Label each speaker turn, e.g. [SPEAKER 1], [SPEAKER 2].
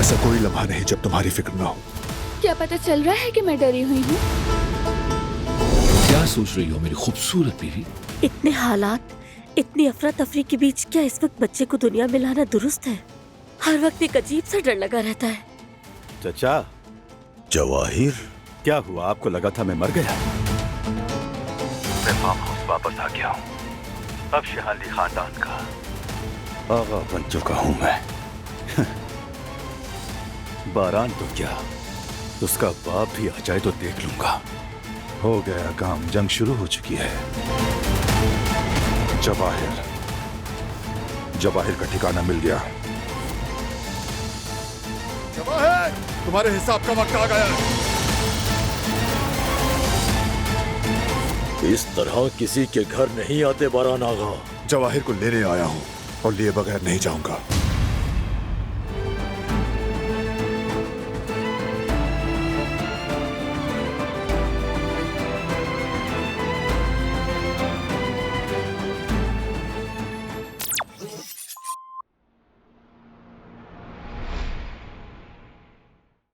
[SPEAKER 1] ऐसा कोई लम्हा नहीं जब तुम्हारी फिक्र ना हो।
[SPEAKER 2] क्या पता चल रहा है कि मैं डरी हुई हूँ?
[SPEAKER 3] क्या सोच रही हो मेरी खूबसूरत बीवी?
[SPEAKER 4] इतने हालात, इतनी अफरा तफरी के बीच क्या इस वक्त बच्चे को दुनिया में लाना दुरुस्त है? हर वक्त एक अजीब सा डर लगा रहता है।
[SPEAKER 5] चचा,
[SPEAKER 1] जवाहिर,
[SPEAKER 5] क्या हुआ? आपको लगा था मैं मर गया?
[SPEAKER 6] मैं फार्म हाउस वापस आ गया हूँ। अब शहाली खानदान का
[SPEAKER 5] आगा बन चुका हूँ मैं। बारान तो क्या, उसका बाप भी आ जाए तो देख लूंगा।
[SPEAKER 1] हो गया काम, जंग शुरू हो चुकी है। जवाहिर का ठिकाना मिल गया। जवाहिर, तुम्हारे हिसाब का वक्त आ गया है।
[SPEAKER 3] इस तरह किसी के घर नहीं आते बारान आगा।
[SPEAKER 1] जवाहिर को लेने आया हूँ और लिए बगैर नहीं जाऊंगा।